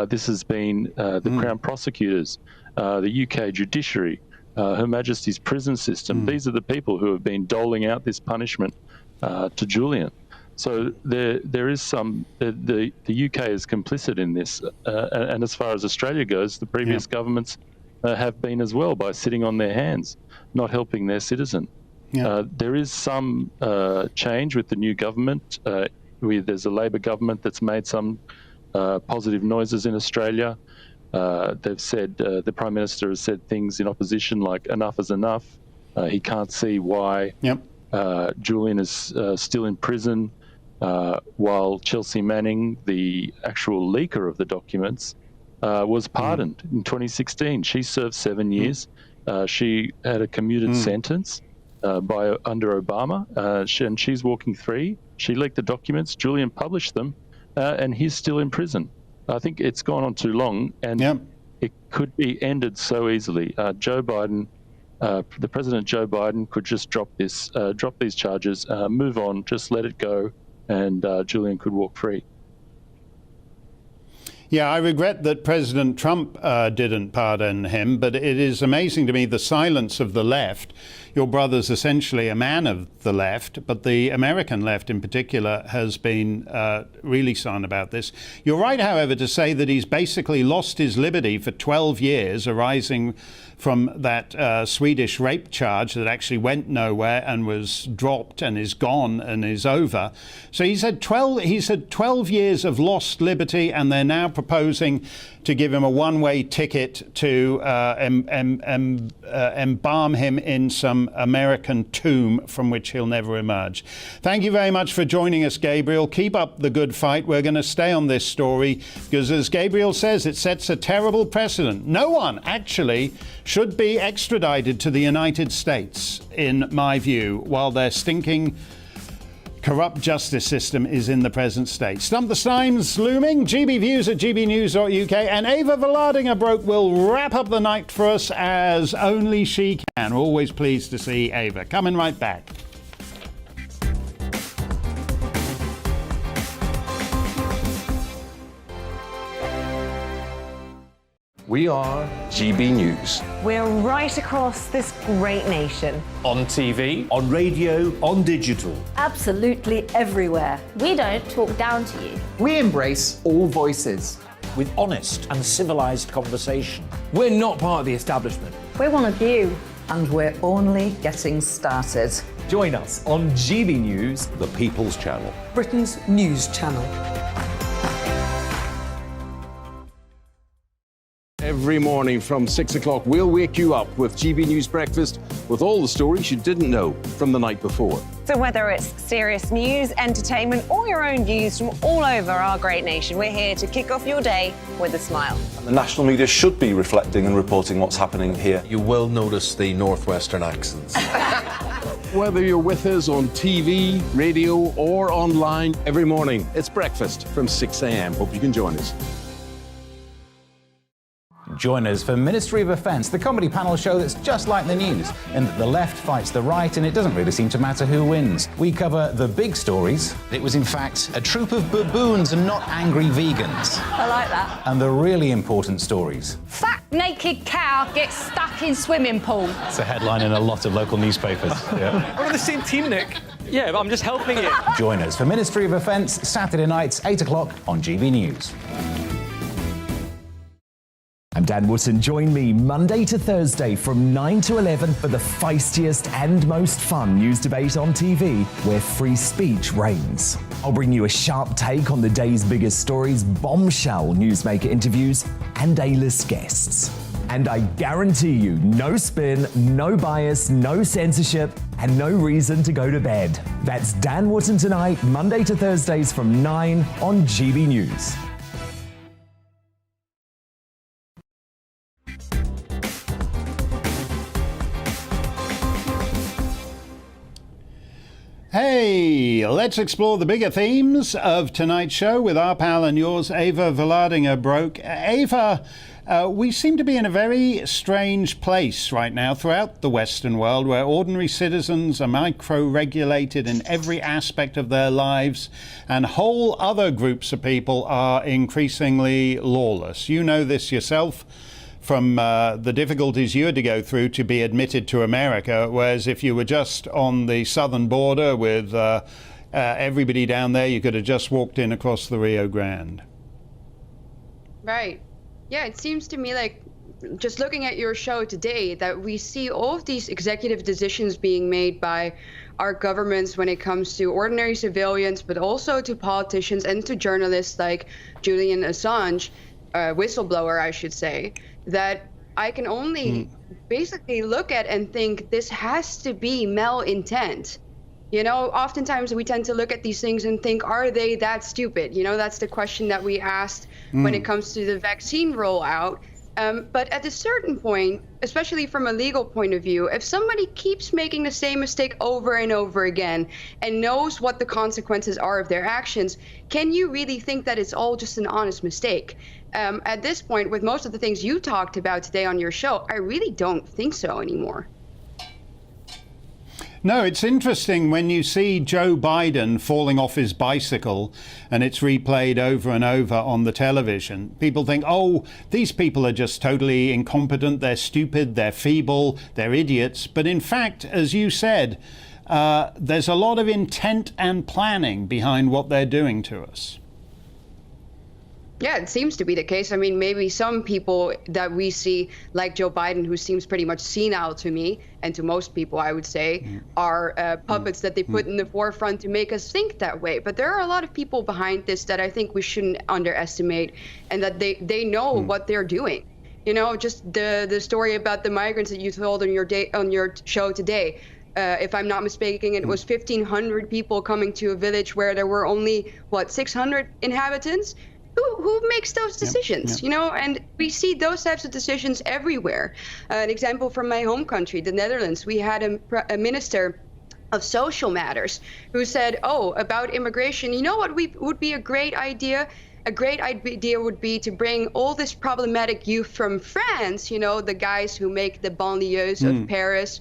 This has been the Crown prosecutors, the UK judiciary, Her Majesty's prison system. These are the people who have been doling out this punishment to Julian. So there is some, the UK is complicit in this. And as far as Australia goes, the previous governments have been as well by sitting on their hands, not helping their citizen. There is some change with the new government. There's a Labor government that's made some positive noises in Australia. They've said, the Prime Minister has said things in opposition like enough is enough. He can't see why Julian is still in prison, while Chelsea Manning, the actual leaker of the documents, was pardoned in 2016. She served 7 years. She had a commuted sentence under Obama, and she's walking free. She leaked the documents. Julian published them, and he's still in prison. I think it's gone on too long, and it could be ended so easily. Joe Biden, the President Joe Biden, could just drop these charges, move on, just let it go, and Julian could walk free. Yeah, I regret that President Trump didn't pardon him, but it is amazing to me the silence of the left. Your brother's essentially a man of the left, but the American left in particular has been really silent about this. You're right, however, to say that he's basically lost his liberty for 12 years, arising from that Swedish rape charge that actually went nowhere and was dropped and is gone and is over. So he's had 12 years of lost liberty, and they're now proposing to give him a one-way ticket to embalm him in some American tomb from which he'll never emerge. Thank you very much for joining us, Gabriel. Keep up the good fight. We're going to stay on this story because, as Gabriel says, it sets a terrible precedent. No one actually should be extradited to the United States, in my view, while their stinking corrupt justice system is in the present state. Stump the Steyns looming. GB Views at gbnews.uk. And Ava Valadingerbroek will wrap up the night for us as only she can. We're always pleased to see Ava. Coming right back. We are GB News. We're right across this great nation. On TV, on radio, on digital. Absolutely everywhere. We don't talk down to you. We embrace all voices. With honest and civilised conversation. we're not part of the establishment. We're one of you. And we're only getting started. Join us on GB News, The People's Channel. Britain's news channel. Every morning from 6 o'clock, we'll wake you up with GB News Breakfast with all the stories you didn't know from the night before. So whether it's serious news, entertainment, or your own views from all over our great nation, we're here to kick off your day with a smile. The national media should be reflecting and reporting what's happening here. You will notice the northwestern accents. Whether you're with us on TV, radio, or online, every morning, it's breakfast from 6 a.m. Hope you can join us. Join us for Ministry of Defence, the comedy panel show that's just like the news, in that the left fights the right and it doesn't really seem to matter who wins. We cover the big stories. It was in fact a troop of baboons and not angry vegans. I like that. And the really important stories. Fat naked cow gets stuck in swimming pool. It's a headline in a lot of local newspapers. Yeah. We're on the same team, Nick. Yeah, but I'm just helping you. Join us for Ministry of Defence, Saturday nights, 8 o'clock on GB News. I'm Dan Wootton. Join me Monday to Thursday from 9 to 11 for the feistiest and most fun news debate on TV, where free speech reigns. I'll bring you a sharp take on the day's biggest stories, bombshell newsmaker interviews, and A-list guests. And I guarantee you, no spin, no bias, no censorship, and no reason to go to bed. That's Dan Wootton tonight, Monday to Thursdays from 9 on GB News. Hey, let's explore the bigger themes of tonight's show with our pal and yours, Ava Vlaardingerbroek. Ava, we seem to be in a very strange place right now throughout the Western world, where ordinary citizens are micro-regulated in every aspect of their lives, and whole other groups of people are increasingly lawless. You know this yourself from the difficulties you had to go through to be admitted to America, whereas if you were just on the southern border with everybody down there, you could have just walked in across the Rio Grande. Right. Yeah, it seems to me like, just looking at your show today, that we see all of these executive decisions being made by our governments when it comes to ordinary civilians, but also to politicians and to journalists like Julian Assange, whistleblower, I should say, that I can only basically look at and think this has to be malintent. You know, oftentimes we tend to look at these things and think, are they that stupid? You know, that's the question that we asked when it comes to the vaccine rollout. But at a certain point, especially from a legal point of view, if somebody keeps making the same mistake over and over again and knows what the consequences are of their actions, can you really think that it's all just an honest mistake? At this point, with most of the things you talked about today on your show, I really don't think so anymore. No, it's interesting when you see Joe Biden falling off his bicycle and it's replayed over and over on the television. People think, oh, these people are just totally incompetent, they're stupid, they're feeble, they're idiots. But in fact, as you said, there's a lot of intent and planning behind what they're doing to us. Yeah, it seems to be the case. I mean, maybe some people that we see, like Joe Biden, who seems pretty much senile to me, and to most people, I would say, are puppets that they put in the forefront to make us think that way. But there are a lot of people behind this that I think we shouldn't underestimate, and that they know what they're doing. You know, just the story about the migrants that you told on your show today. If I'm not mistaken, it was 1,500 people coming to a village where there were only, 600 inhabitants? Who makes those decisions, you know? And we see those types of decisions everywhere. An example from my home country, the Netherlands, we had a minister of social matters who said, about immigration, you know what would be a great idea? A great idea would be to bring all this problematic youth from France, you know, the guys who make the banlieues of Paris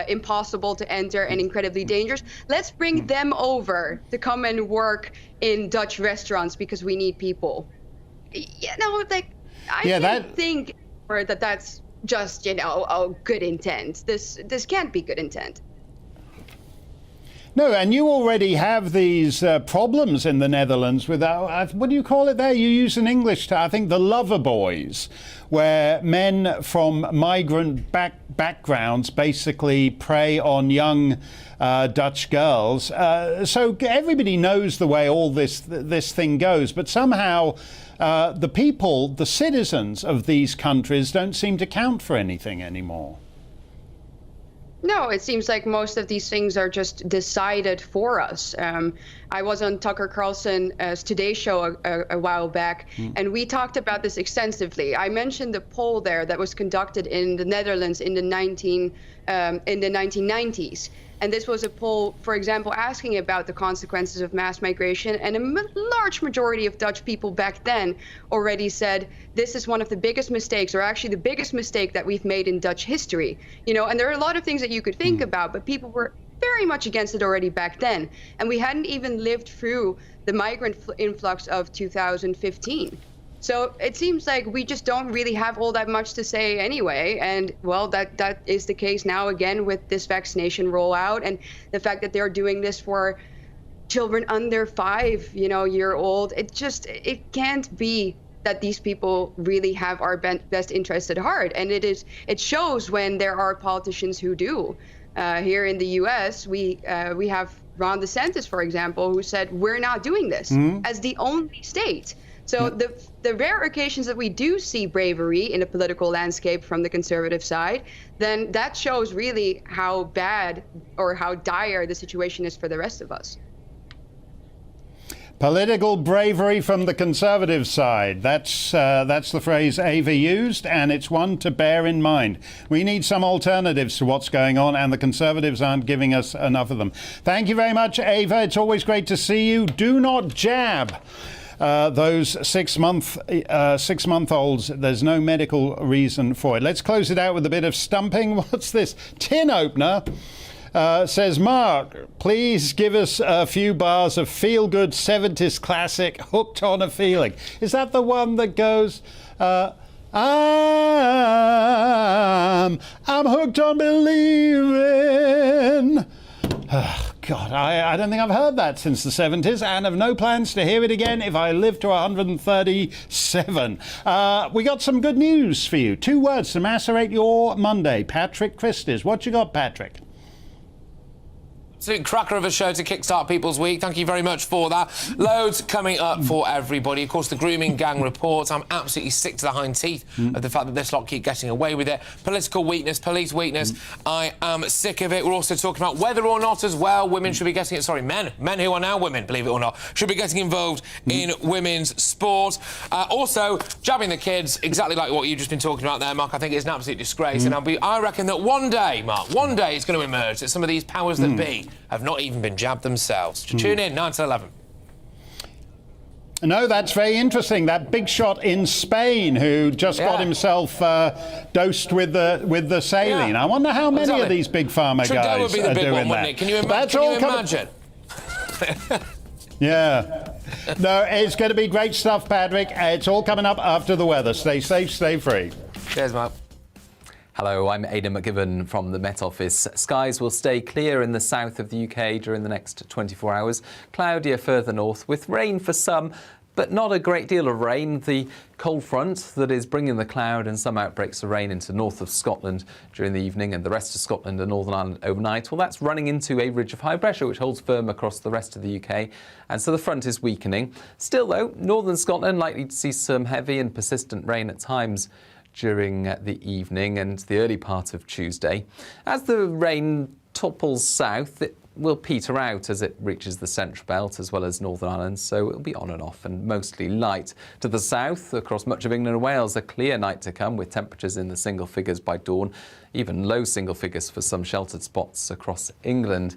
impossible to enter and incredibly dangerous. Let's bring them over to come and work in Dutch restaurants because we need people. You know, like, I think that that's just, you know, good intent. This can't be good intent. No, and you already have these problems in the Netherlands with, what do you call it there? You use an English term, I think, the lover boys, where men from migrant backgrounds basically prey on young Dutch girls. So everybody knows the way all this thing goes, but somehow the people, the citizens of these countries don't seem to count for anything anymore. No, it seems like most of these things are just decided for us. I was on Tucker Carlson's Today Show a while back, and we talked about this extensively. I mentioned the poll there that was conducted in the Netherlands in the 1990s. And this was a poll, for example, asking about the consequences of mass migration. And a large majority of Dutch people back then already said, this is one of the biggest mistakes, or actually the biggest mistake that we've made in Dutch history. You know, and there are a lot of things that you could think about, but people were very much against it already back then. And we hadn't even lived through the migrant influx of 2015. So it seems like we just don't really have all that much to say anyway. And well, that is the case now again with this vaccination rollout and the fact that they're doing this for children under 5 year old. It can't be that these people really have our best interest at heart. And it shows when there are politicians who do. Here in the US, we have Ron DeSantis, for example, who said, we're not doing this as the only state. So the rare occasions that we do see bravery in the political landscape from the conservative side, then that shows really how bad or how dire the situation is for the rest of us. Political bravery from the conservative side. That's the phrase Ava used, and it's one to bear in mind. We need some alternatives to what's going on, and the conservatives aren't giving us enough of them. Thank you very much, Ava. It's always great to see you. Do not jab those 6-month-olds. There's no medical reason for it. Let's close it out with a bit of stumping. What's this? Tin opener. Says, Mark, please give us a few bars of feel-good 70s classic, Hooked on a Feeling. Is that the one that goes, I'm hooked on believing? Oh, God, I don't think I've heard that since the 70s and have no plans to hear it again if I live to 137. We got some good news for you. 2 words to macerate your Monday. Patrick Christys. What you got, Patrick? Absolute cracker of a show to kickstart people's week. Thank you very much for that. Loads coming up for everybody. Of course, the grooming gang report. I'm absolutely sick to the hind teeth of the fact that this lot keep getting away with it. Political weakness, police weakness. I am sick of it. We're also talking about whether or not as well women should be getting it. Sorry, men who are now women, believe it or not, should be getting involved in women's sport. Also, jabbing the kids, exactly like what you've just been talking about there, Mark. I think it's an absolute disgrace. And I reckon that one day, Mark, one day it's going to emerge that some of these powers that be have not even been jabbed themselves. Tune in, 9 to 11. No, that's very interesting. That big shot in Spain who just got himself dosed with the saline. I wonder how many of these big pharma guys would be the are big doing one, that. wouldn't it? Can you imagine? Yeah. No, it's going to be great stuff, Patrick. It's all coming up after the weather. Stay safe, stay free. Cheers, Mark. Hello, I'm Aidan McGibbon from the Met Office. Skies will stay clear in the south of the UK during the next 24 hours. Cloudier further north with rain for some, but not a great deal of rain. The cold front that is bringing the cloud and some outbreaks of rain into north of Scotland during the evening and the rest of Scotland and Northern Ireland overnight. Well, that's running into a ridge of high pressure which holds firm across the rest of the UK, and so the front is weakening. Still, though, northern Scotland likely to see some heavy and persistent rain at times during the evening and the early part of Tuesday. As the rain topples south, it will peter out as it reaches the central belt as well as Northern Ireland, so it'll be on and off and mostly light. To the south, across much of England and Wales, a clear night to come with temperatures in the single figures by dawn, even low single figures for some sheltered spots across England.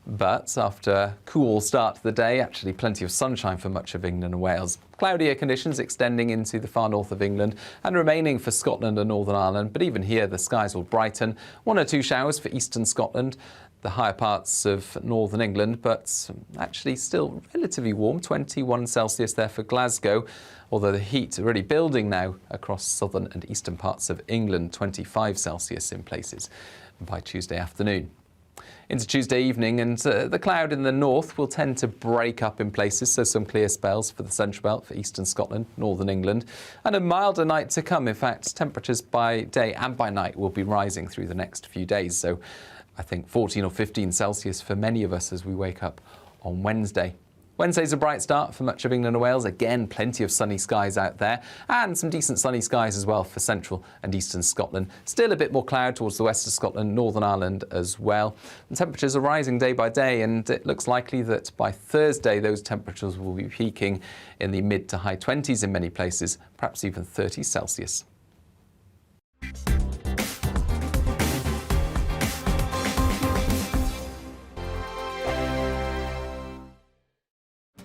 But after a cool start to the day, actually plenty of sunshine for much of England and Wales. Cloudier conditions extending into the far north of England and remaining for Scotland and Northern Ireland. But even here, the skies will brighten. 1 or 2 showers for eastern Scotland, the higher parts of northern England, but actually still relatively warm, 21 Celsius there for Glasgow, although the heat really building now across southern and eastern parts of England, 25 Celsius in places by Tuesday afternoon. Into Tuesday evening, and the cloud in the north will tend to break up in places, so some clear spells for the Central Belt, for eastern Scotland, northern England, and a milder night to come. In fact, temperatures by day and by night will be rising through the next few days, so I think 14 or 15 Celsius for many of us as we wake up on Wednesday. Wednesday's a bright start for much of England and Wales. Again, plenty of sunny skies out there, and some decent sunny skies as well for central and eastern Scotland. Still a bit more cloud towards the west of Scotland, Northern Ireland as well. And temperatures are rising day by day, and it looks likely that by Thursday those temperatures will be peaking in the mid to high 20s in many places, perhaps even 30 Celsius.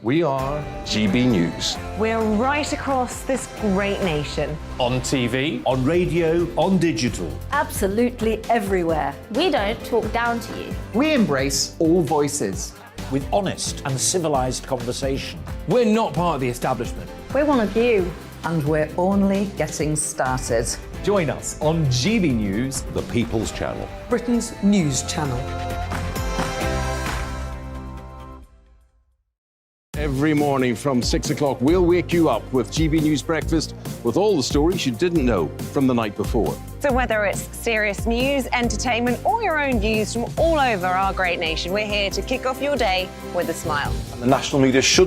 We are GB News. We're right across this great nation. On TV, on radio, on digital. Absolutely everywhere. We don't talk down to you. We embrace all voices. With honest and civilised conversation. We're not part of the establishment. We're one of you. And we're only getting started. Join us on GB News, The People's Channel. Britain's news channel. Every morning from 6 o'clock, we'll wake you up with GB News Breakfast with all the stories you didn't know from the night before. So whether it's serious news, entertainment, or your own views from all over our great nation, we're here to kick off your day with a smile. And the national media should